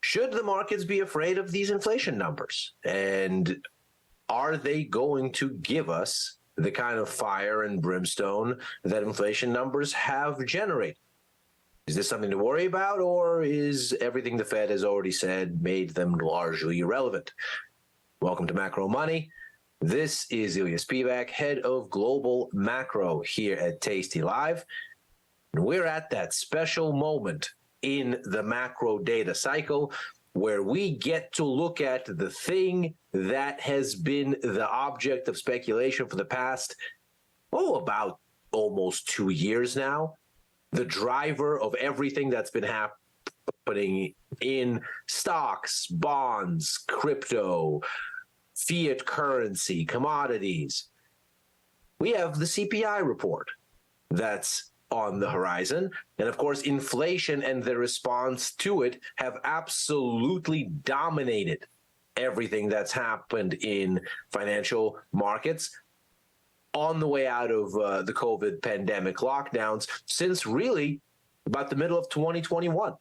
Should the markets be afraid of these inflation numbers? And are they going to give us the kind of fire and brimstone that inflation numbers have generated? Is this something to worry about, or is everything the Fed has already said made them largely irrelevant? Welcome to Macro Money. This is Ilya Spivak, head of global macro here at tastylive. And we're at that special moment in the macro data cycle where we get to look at the thing that has been the object of speculation for the past, about almost 2 years now. The driver of everything that's been happening in stocks, bonds, crypto, fiat currency, commodities. We have the CPI report that's on the horizon. And of course, inflation and the response to it have absolutely dominated everything that's happened in financial markets on the way out of the COVID pandemic lockdowns since really about the middle of 2021,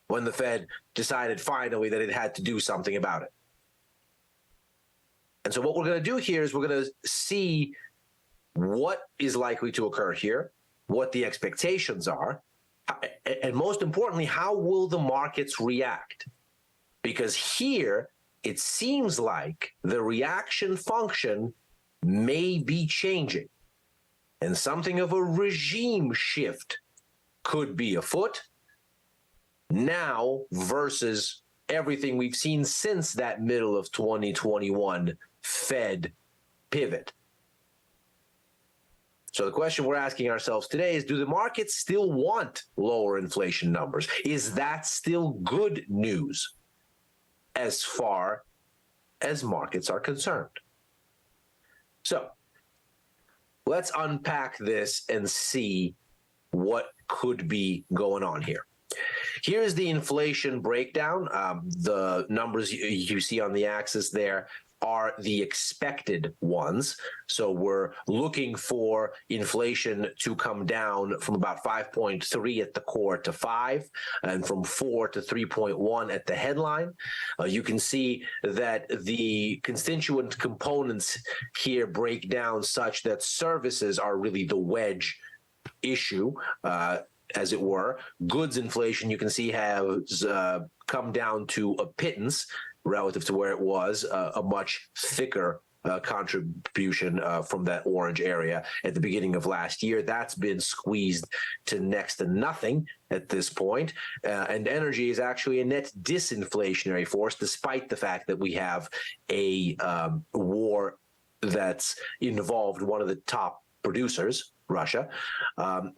when the Fed decided finally that it had to do something about it. And so what we're going to do here is we're going to see what is likely to occur here, what the expectations are, and most importantly, how will the markets react? Because here, it seems like the reaction function may be changing, and something of a regime shift could be afoot now versus everything we've seen since that middle of 2021 Fed pivot. So the question we're asking ourselves today is, do the markets still want lower inflation numbers? Is that still good news as far as markets are concerned? So let's unpack this and see what could be going on here. Here's the inflation breakdown. The numbers you see on the axis there are the expected ones. So we're looking for inflation to come down from about 5.3 at the core to 5, and from 4 to 3.1 at the headline. You can see that the constituent components here break down such that services are really the wedge issue, as it were. Goods inflation, you can see, has come down to a pittance relative to where it was, a much thicker contribution from that orange area at the beginning of last year. That's been squeezed to next to nothing at this point. And energy is actually a net disinflationary force, despite the fact that we have a war that's involved one of the top producers, Russia.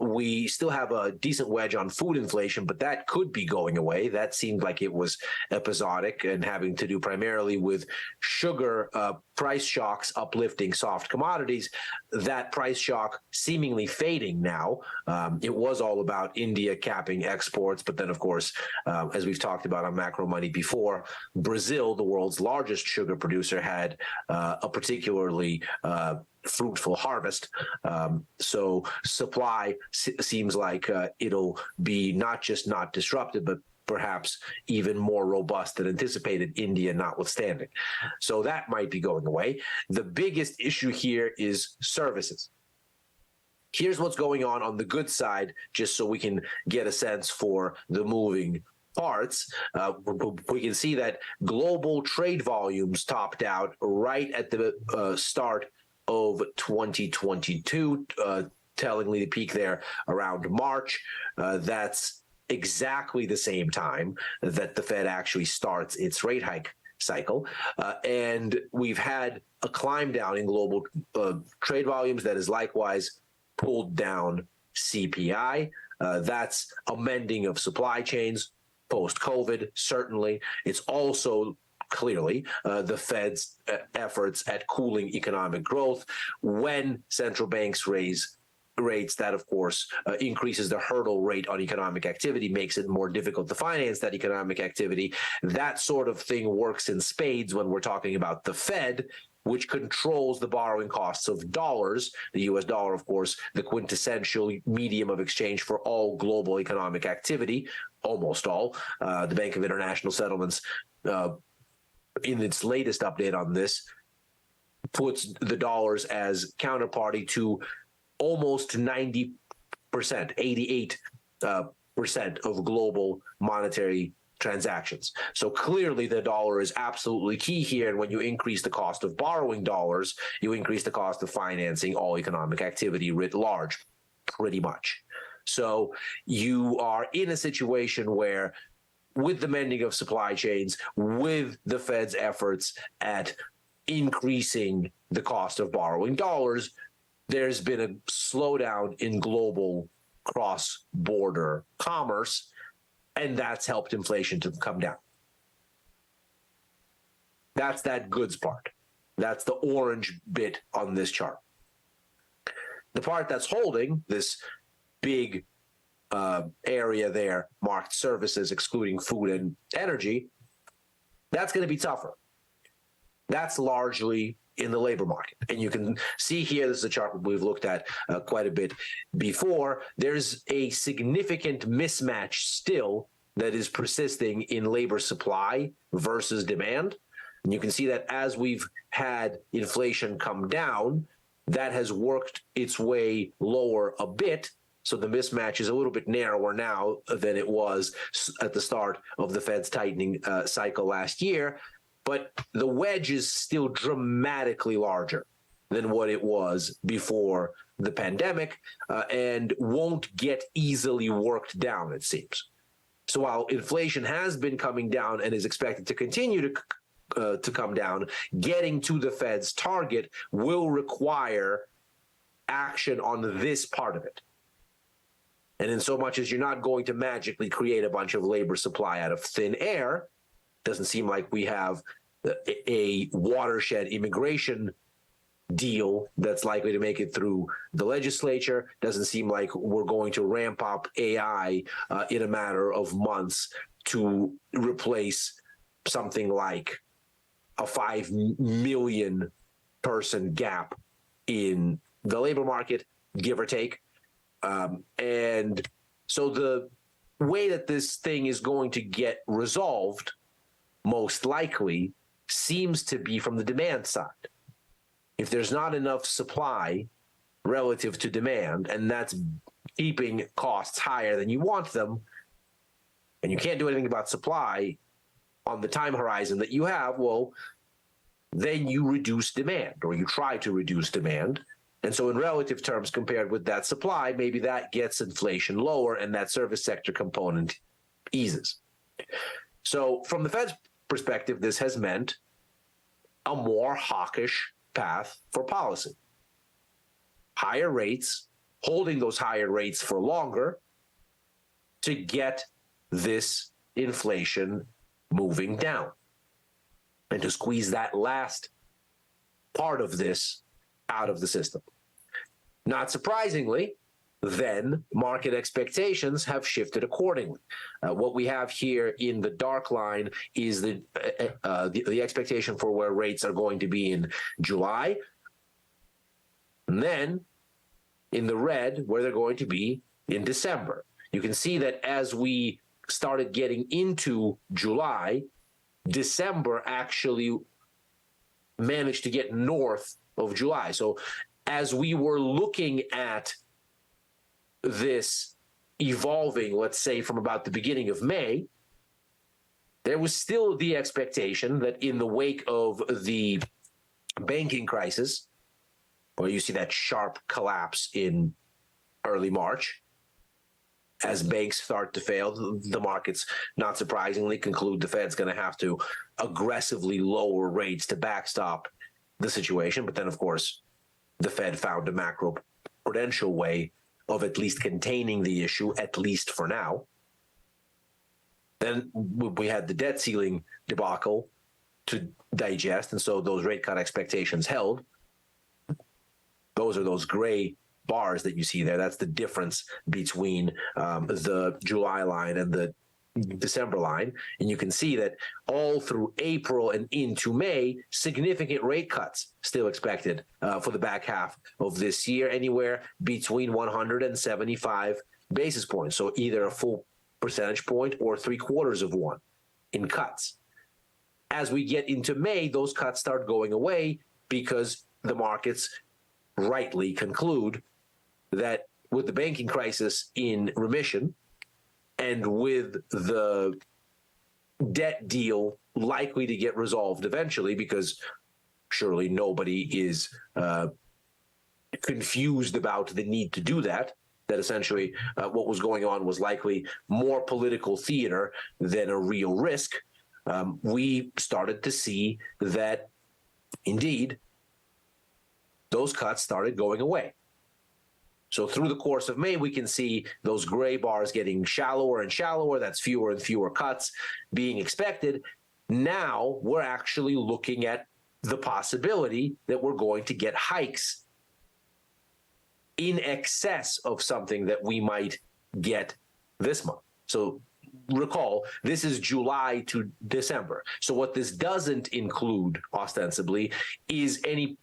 We still have a decent wedge on food inflation, but that could be going away. That seemed like it was episodic and having to do primarily with sugar price shocks uplifting soft commodities. That price shock seemingly fading now. It was all about India capping exports, but then, of course, as we've talked about on Macro Money before, Brazil, the world's largest sugar producer, had a particularly fruitful harvest. So supply seems like it'll be not just not disrupted, but perhaps even more robust than anticipated, India notwithstanding. So that might be going away. The biggest issue here is services. Here's what's going on the good side, just so we can get a sense for the moving parts. We can see that global trade volumes topped out right at the start of 2022, tellingly the peak there around March. That's exactly the same time that the Fed actually starts its rate hike cycle. And we've had a climb down in global trade volumes that has likewise pulled down CPI. That's a mending of supply chains post-COVID, certainly. It's also clearly the Fed's efforts at cooling economic growth. When central banks raise rates, that of course increases the hurdle rate on economic activity, makes it more difficult to finance that economic activity. That sort of thing works in spades when we're talking about the Fed, which controls the borrowing costs of dollars. The US dollar, of course, the quintessential medium of exchange for all global economic activity, almost all. The Bank of International Settlements, in its latest update on this, puts the dollars as counterparty to almost 90%, 88% of global monetary transactions. So clearly the dollar is absolutely key here. And when you increase the cost of borrowing dollars, you increase the cost of financing all economic activity writ large, pretty much. So you are in a situation where, with the mending of supply chains, with the Fed's efforts at increasing the cost of borrowing dollars, there's been a slowdown in global cross-border commerce, and that's helped inflation to come down. That's that goods part. That's the orange bit on this chart. The part that's holding this big area there, marked services, excluding food and energy, that's going to be tougher. That's largely in the labor market. And you can see here, this is a chart we've looked at quite a bit before. There's a significant mismatch still that is persisting in labor supply versus demand. And you can see that as we've had inflation come down, that has worked its way lower a bit. So the mismatch is a little bit narrower now than it was at the start of the Fed's tightening cycle last year. But the wedge is still dramatically larger than what it was before the pandemic, and won't get easily worked down, it seems. So while inflation has been coming down and is expected to continue to come down, getting to the Fed's target will require action on this part of it. And in so much as you're not going to magically create a bunch of labor supply out of thin air, doesn't seem like we have a watershed immigration deal that's likely to make it through the legislature. Doesn't seem like we're going to ramp up AI in a matter of months to replace something like a 5 million person gap in the labor market, give or take. And so the way that this thing is going to get resolved, most likely, seems to be from the demand side. If there's not enough supply relative to demand, and that's keeping costs higher than you want them, and you can't do anything about supply on the time horizon that you have, well, then you reduce demand, or you try to reduce demand. And so in relative terms, compared with that supply, maybe that gets inflation lower and that service sector component eases. So from the Fed's perspective, this has meant a more hawkish path for policy. Higher rates, holding those higher rates for longer to get this inflation moving down and to squeeze that last part of this out of the system. Not surprisingly, then market expectations have shifted accordingly. What we have here in the dark line is the expectation for where rates are going to be in July, and then in the red where they're going to be in December. You can see that as we started getting into July, December actually managed to get north of July. So as we were looking at this evolving, let's say from about the beginning of May, there was still the expectation that in the wake of the banking crisis, where you see that sharp collapse in early March, as banks start to fail, the markets, not surprisingly, conclude the Fed's going to have to aggressively lower rates to backstop the situation. But then, of course, the Fed found a macro-prudential way of at least containing the issue, at least for now. Then we had the debt ceiling debacle to digest, and so those rate cut expectations held. Those are those gray bars that you see there. That's the difference between the July line and the December line, and you can see that all through April and into May, significant rate cuts still expected for the back half of this year, anywhere between 175 basis points. So either a full percentage point or 3/4 of one in cuts. As we get into May, those cuts start going away because the markets rightly conclude that with the banking crisis in remission and with the debt deal likely to get resolved eventually, because surely nobody is confused about the need to do that, that essentially what was going on was likely more political theater than a real risk, we started to see that indeed those cuts started going away. So through the course of May, we can see those gray bars getting shallower and shallower. That's fewer and fewer cuts being expected. Now we're actually looking at the possibility that we're going to get hikes in excess of something that we might get this month. So recall, this is July to December. So what this doesn't include, ostensibly, is any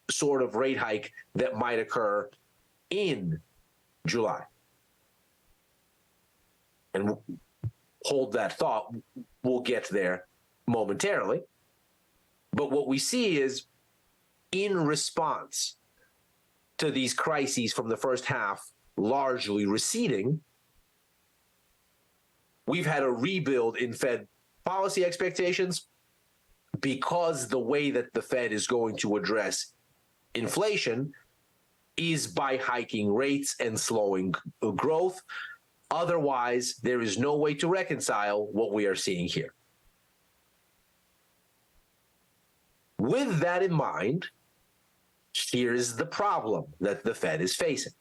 sort of rate hike that might occur in July. And hold that thought. We'll get there momentarily. But what we see is, in response to these crises from the first half largely receding, we've had a rebuild in Fed policy expectations because the way that the Fed is going to address inflation is by hiking rates and slowing growth. Otherwise, there is no way to reconcile what we are seeing here. With that in mind, here's the problem that the Fed is facing.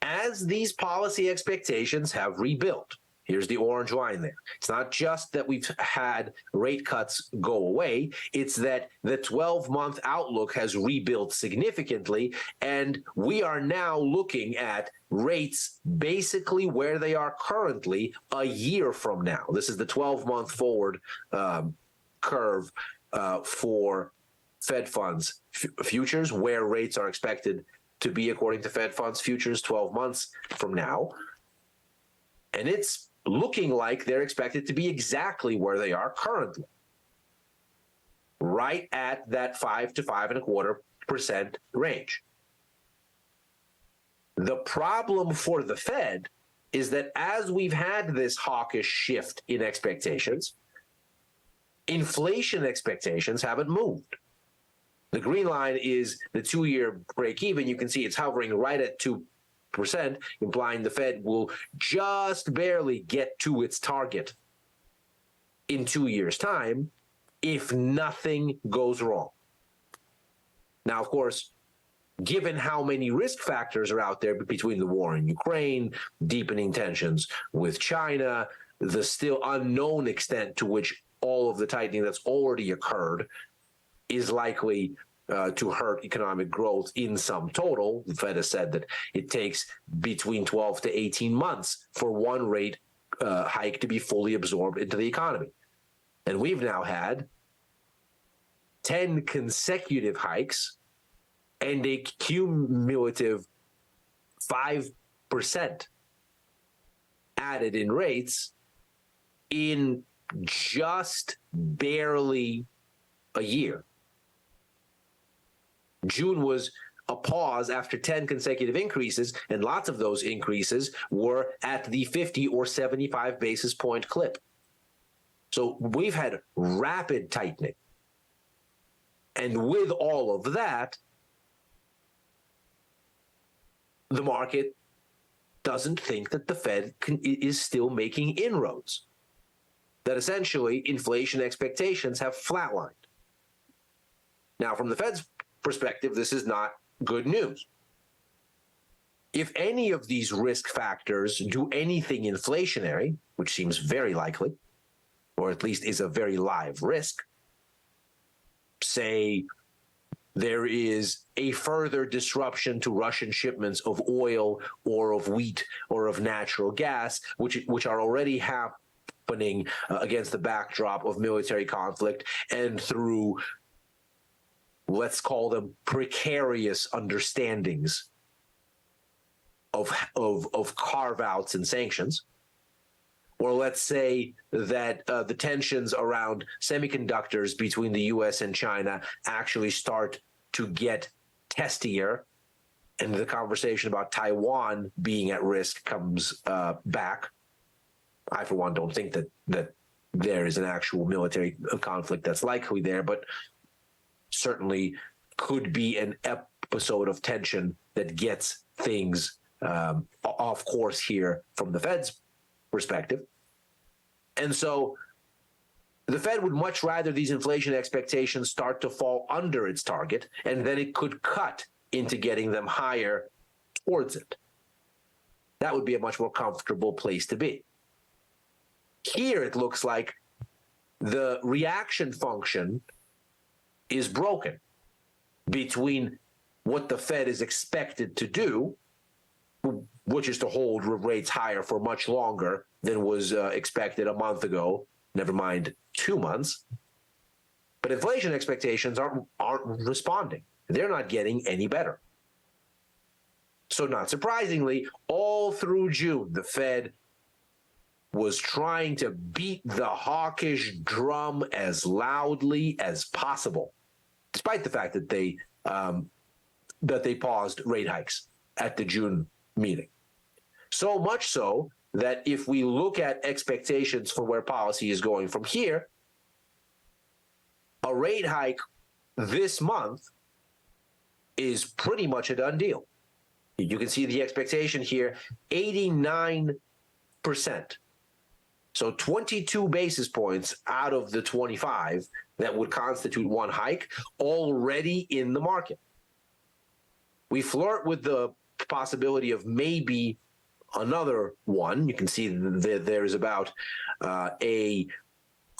As these policy expectations have rebuilt, here's the orange line there. It's not just that we've had rate cuts go away. It's that the 12-month outlook has rebuilt significantly, and we are now looking at rates basically where they are currently a year from now. This is the 12-month forward curve for Fed funds futures, where rates are expected to be according to Fed funds futures 12 months from now. And it's looking like they're expected to be exactly where they are currently, right at that 5 to 5.25% range. The problem for the Fed is that as we've had this hawkish shift in expectations, inflation expectations haven't moved. The green line is the 2-year break even. You can see it's hovering right at 2%, implying the Fed will just barely get to its target in 2 years' time if nothing goes wrong. Now, of course, given how many risk factors are out there between the war in Ukraine, deepening tensions with China, the still unknown extent to which all of the tightening that's already occurred is likely to hurt economic growth in sum total. The Fed has said that it takes between 12 to 18 months for one rate hike to be fully absorbed into the economy. And we've now had 10 consecutive hikes and a cumulative 5% added in rates in just barely a year. June was a pause after 10 consecutive increases, and lots of those increases were at the 50 or 75 basis point clip. So we've had rapid tightening. And with all of that, the market doesn't think that the Fed is still making inroads, that essentially inflation expectations have flatlined. Now, from the Fed's perspective, this is not good news. If any of these risk factors do anything inflationary, which seems very likely, or at least is a very live risk, say there is a further disruption to Russian shipments of oil or of wheat or of natural gas, which are already happening against the backdrop of military conflict and through, let's call them, precarious understandings of carve-outs and sanctions. Or let's say that the tensions around semiconductors between the U.S. and China actually start to get testier, and the conversation about Taiwan being at risk comes back. I, for one, don't think that there is an actual military conflict that's likely there, but certainly could be an episode of tension that gets things off course here from the Fed's perspective. And so the Fed would much rather these inflation expectations start to fall under its target, and then it could cut into getting them higher towards it. That would be a much more comfortable place to be. Here it looks like the reaction function is broken between what the Fed is expected to do, which is to hold rates higher for much longer than was expected a month ago, never mind 2 months. But inflation expectations aren't responding. They're not getting any better. So not surprisingly, all through June, the Fed was trying to beat the hawkish drum as loudly as possible, despite the fact that they paused rate hikes at the June meeting. So much so that if we look at expectations for where policy is going from here, a rate hike this month is pretty much a done deal. You can see the expectation here, 89%. So 22 basis points out of the 25 that would constitute one hike already in the market. We flirt with the possibility of maybe another one. You can see that there is about a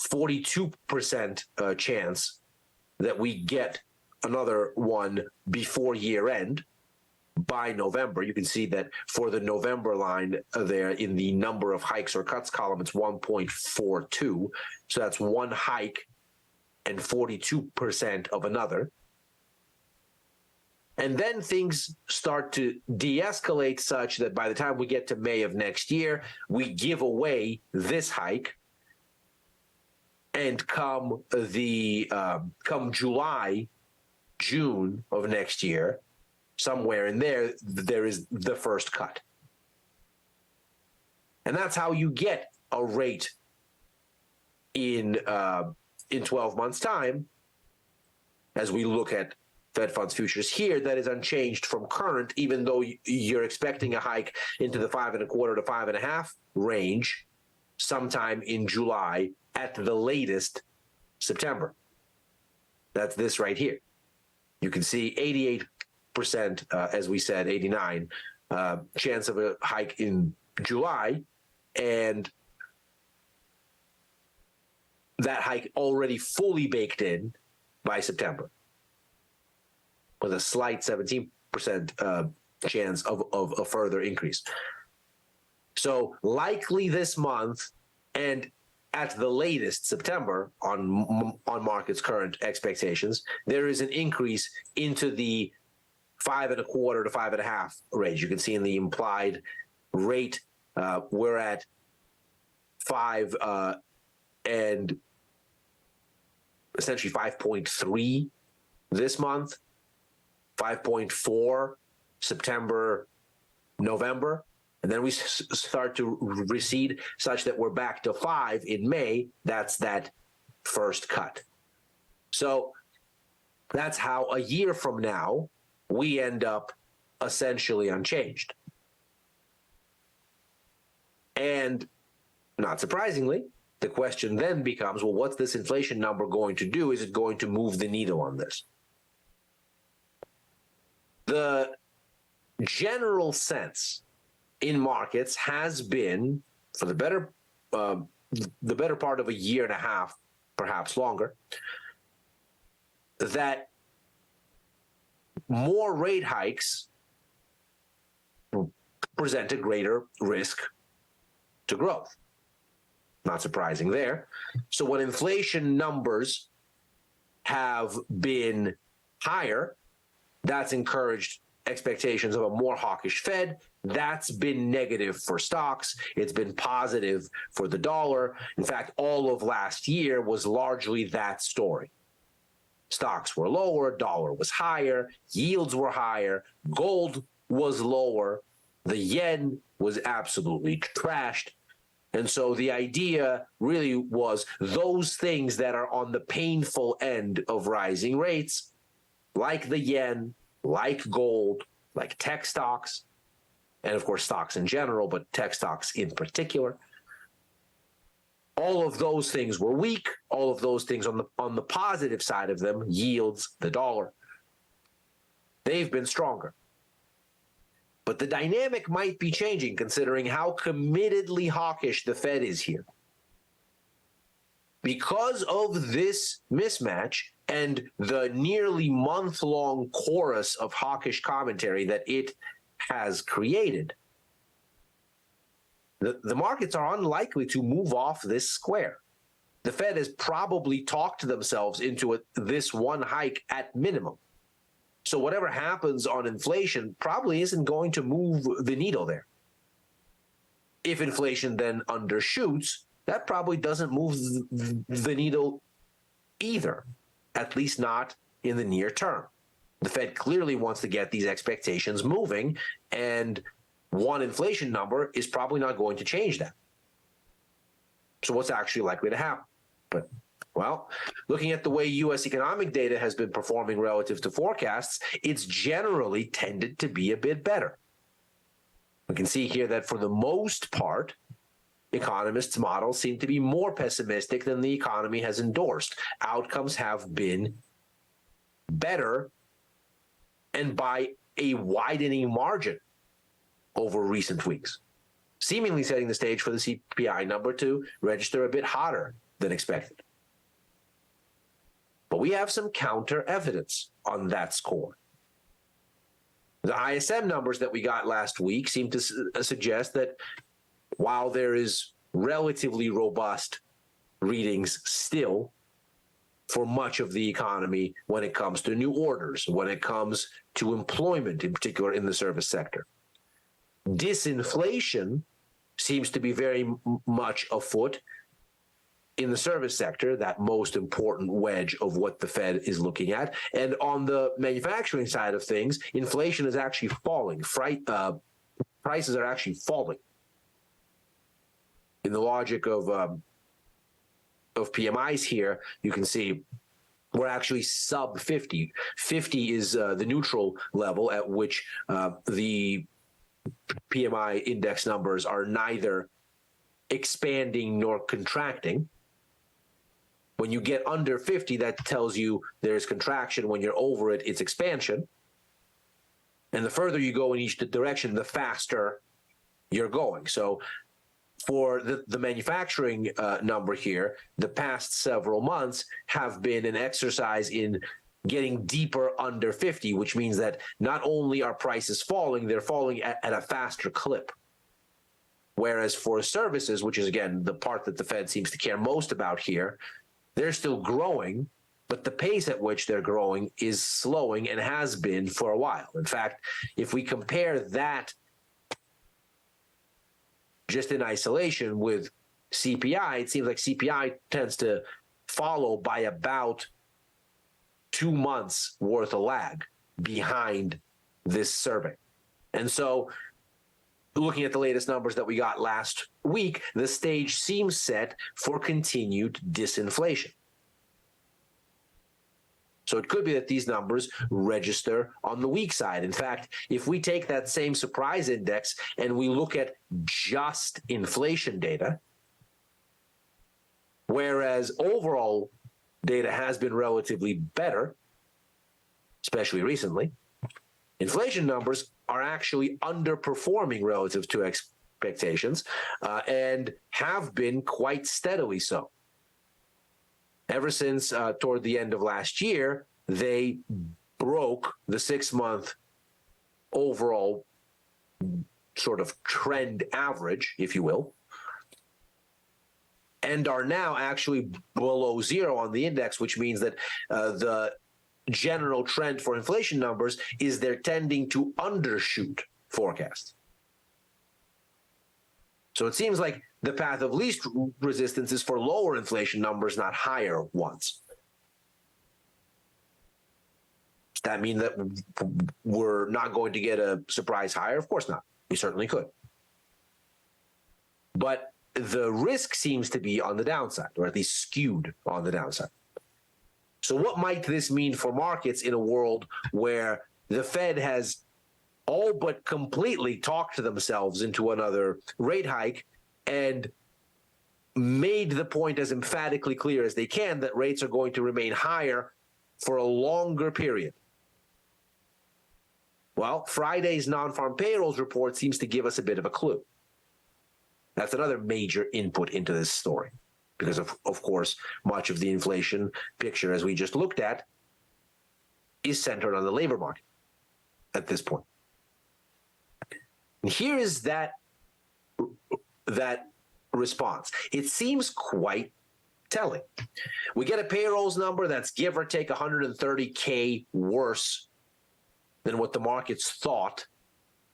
42% chance that we get another one before year end by November. You can see that for the November line there in the number of hikes or cuts column, it's 1.42. So that's one hike and 42% of another. And then things start to de-escalate such that by the time we get to May of next year, we give away this hike. And come July, June of next year, somewhere in there, there is the first cut. And that's how you get a rate in 12 months' time, as we look at Fed funds futures here, that is unchanged from current, even though you're expecting a hike into the 5.25 to 5.5 range sometime in July, at the latest September. That's this right here. You can see 88%, as we said, 89 chance of a hike in July, and that hike already fully baked in by September, with a slight 17% chance of a further increase. So likely this month, and at the latest September, on market's current expectations, there is an increase into the 5.25 to 5.5 range. You can see in the implied rate, we're at 5 and essentially 5.3 this month, 5.4 September, November. And then we start to recede such that we're back to 5 in May. That's that first cut. So that's how a year from now, we end up essentially unchanged. And not surprisingly, the question then becomes, well, what's this inflation number going to do? Is it going to move the needle on this? The general sense in markets has been, for the better part of a year and a half, perhaps longer, that more rate hikes present a greater risk to growth. Not surprising there. So when inflation numbers have been higher, that's encouraged expectations of a more hawkish Fed. That's been negative for stocks. It's been positive for the dollar. In fact, all of last year was largely that story. Stocks were lower, dollar was higher, yields were higher, gold was lower, the yen was absolutely trashed. And so the idea really was those things that are on the painful end of rising rates, like the yen, like gold, like tech stocks, and of course stocks in general, but tech stocks in particular. All of those things were weak. All of those things on the positive side of them, yields, the dollar, they've been stronger. But the dynamic might be changing considering how committedly hawkish the Fed is here. Because of this mismatch and the nearly month-long chorus of hawkish commentary that it has created, the markets are unlikely to move off this square. The Fed has probably talked themselves into this one hike at minimum. So whatever happens on inflation probably isn't going to move the needle there. If inflation then undershoots, that probably doesn't move the needle either, at least not in the near term. The Fed clearly wants to get these expectations moving, and one inflation number is probably not going to change that. So what's actually likely to happen? But, well, looking at the way U.S. economic data has been performing relative to forecasts, it's generally tended to be a bit better. We can see here that for the most part, economists' models seem to be more pessimistic than the economy has endorsed. Outcomes have been better and by a widening margin over recent weeks, seemingly setting the stage for the CPI number to register a bit hotter than expected. But we have some counter evidence on that score. The ISM numbers that we got last week seem to suggest that while there is relatively robust readings still for much of the economy when it comes to new orders, when it comes to employment, in particular in the service sector, disinflation seems to be very much afoot in the service sector, that most important wedge of what the Fed is looking at. And on the manufacturing side of things, inflation is actually falling. Prices are actually falling. In the logic of PMIs here, you can see we're actually sub 50. 50 is the neutral level at which the PMI index numbers are neither expanding nor contracting. When you get under 50, that tells you there's contraction. When you're over it, it's expansion. And the further you go in each direction, the faster you're going. So for the manufacturing number here, the past several months have been an exercise in getting deeper under 50, which means that not only are prices falling, they're falling at a faster clip. Whereas for services, which is, again, the part that the Fed seems to care most about here, they're still growing, but the pace at which they're growing is slowing and has been for a while. In fact, if we compare that just in isolation with CPI, it seems like CPI tends to follow by about 2 months worth of lag behind this survey. And so looking at the latest numbers that we got last week, the stage seems set for continued disinflation. So it could be that these numbers register on the weak side. In fact, if we take that same surprise index and we look at just inflation data, whereas overall data has been relatively better, especially recently, inflation numbers are actually underperforming relative to expectations and have been quite steadily so. Ever since toward the end of last year, they broke the 6-month overall sort of trend average, if you will, and are now actually below zero on the index, which means that the general trend for inflation numbers is they're tending to undershoot forecasts. So it seems like the path of least resistance is for lower inflation numbers, not higher ones. Does that mean that we're not going to get a surprise higher? Of course not. We certainly could. But the risk seems to be on the downside, or at least skewed on the downside. So what might this mean for markets in a world where the Fed has all but completely talked themselves into another rate hike and made the point as emphatically clear as they can that rates are going to remain higher for a longer period? Well, Friday's non-farm payrolls report seems to give us a bit of a clue. That's another major input into this story because, of course, much of the inflation picture, as we just looked at, is centered on the labor market at this point. And here is that response. It seems quite telling. We get a payrolls number that's give or take 130K worse than what the markets thought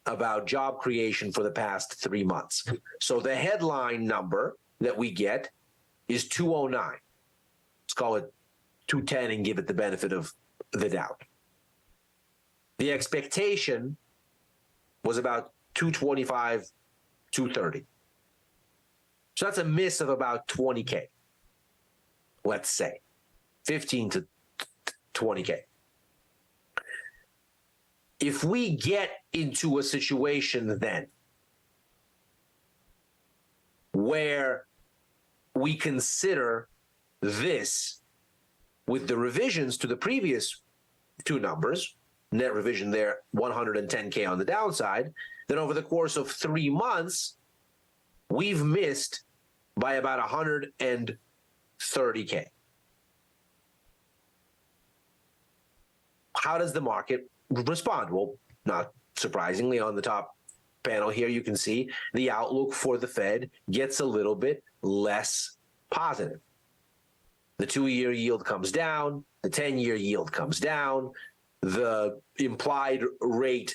about job creation for the past 3 months. So the headline number that we get is 209. Let's call it 210 and give it the benefit of the doubt. The expectation was about 225, 230. So that's a miss of about 20K, let's say, 15 to 20K. If we get into a situation then where we consider this with the revisions to the previous two numbers, net revision there, 110K on the downside, then over the course of 3 months, we've missed by about 130K. How does the market respond? Well, not surprisingly, on the top panel here, you can see the outlook for the Fed gets a little bit less positive. The 2-year yield comes down, the 10-year yield comes down, the implied rate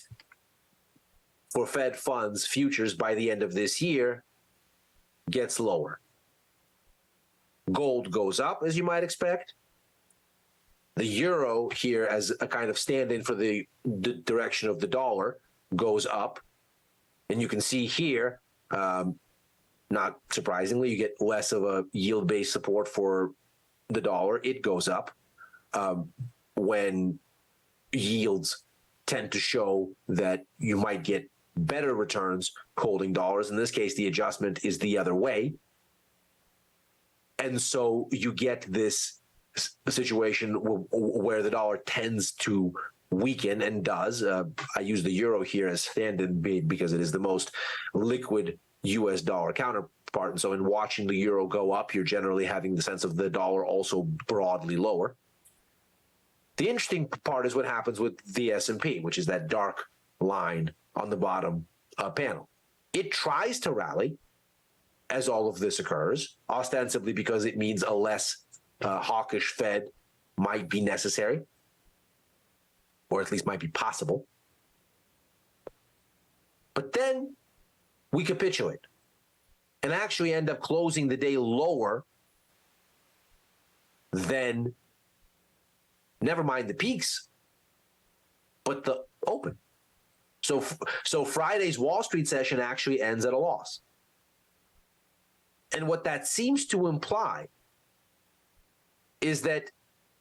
for Fed funds futures by the end of this year gets lower. Gold goes up, as you might expect. The euro here, as a kind of stand-in for the direction of the dollar, goes up. And you can see here, not surprisingly, you get less of a yield-based support for the dollar. It goes up when yields tend to show that you might get better returns holding dollars. In this case, the adjustment is the other way. And so you get this situation where the dollar tends to weaken and does. I use the euro here as stand-in because it is the most liquid U.S. dollar counterpart. And so in watching the euro go up, you're generally having the sense of the dollar also broadly lower. The interesting part is what happens with the S&P, which is that dark line on the bottom panel. It tries to rally as all of this occurs, ostensibly because it means a less hawkish Fed might be necessary, or at least might be possible. But then we capitulate and actually end up closing the day lower than, never mind the peaks, but the open. So Friday's Wall Street session actually ends at a loss. And what that seems to imply is that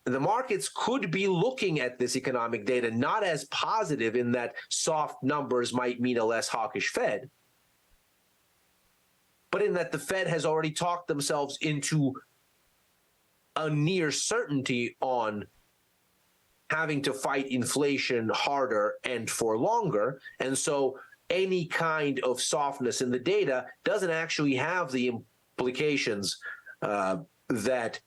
the markets could be looking at this economic data not as positive in that soft numbers might mean a less hawkish Fed, but in that the Fed has already talked themselves into a near certainty on having to fight inflation harder and for longer. And so any kind of softness in the data doesn't actually have the implications that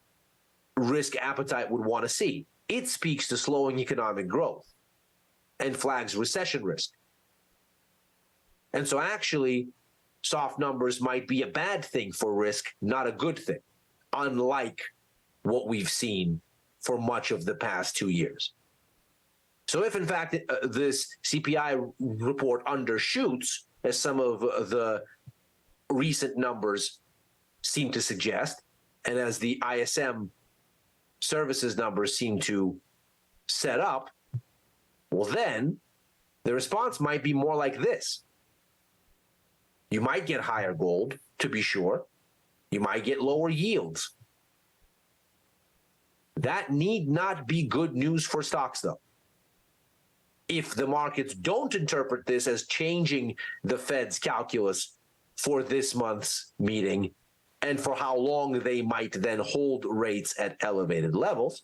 risk appetite would want to see. it speaks to slowing economic growth and flags recession risk. And so actually, soft numbers might be a bad thing for risk, not a good thing, unlike what we've seen for much of the past 2 years. So if, in fact, this CPI report undershoots, as some of the recent numbers seem to suggest, and as the ISM services numbers seem to set up, well, then the response might be more like this. You might get higher gold, to be sure. You might get lower yields. That need not be good news for stocks, though. If the markets don't interpret this as changing the Fed's calculus for this month's meeting and for how long they might then hold rates at elevated levels,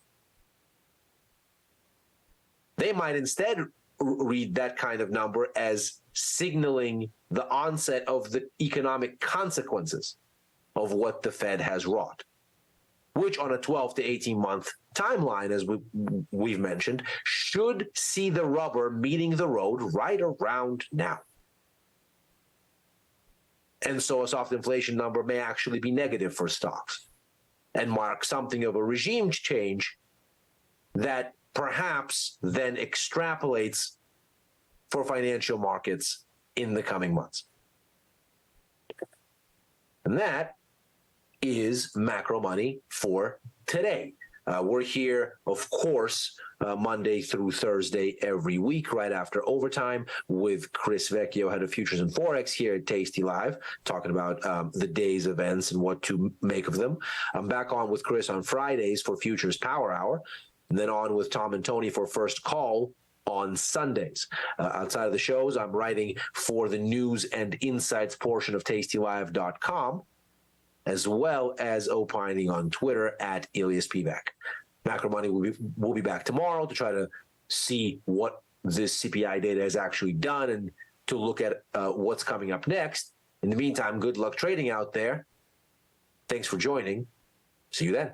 they might instead read that kind of number as signaling the onset of the economic consequences of what the Fed has wrought, which on a 12 to 18-month timeline, as we've mentioned, should see the rubber meeting the road right around now. And so a soft inflation number may actually be negative for stocks and mark something of a regime change that perhaps then extrapolates for financial markets in the coming months. And that is macro money for today. We're here, of course, Monday through Thursday every week, right after overtime, with Chris Vecchio, head of Futures and Forex here at Tasty Live, talking about the day's events and what to make of them. I'm back on with Chris on Fridays for Futures Power Hour, and then on with Tom and Tony for First Call on Sundays. Outside of the shows, I'm writing for the news and insights portion of tastylive.com, as well as opining on Twitter at Ilias Pivak. Macro Money will be back tomorrow to try to see what this CPI data has actually done and to look at what's coming up next. In the meantime, good luck trading out there. Thanks for joining. See you then.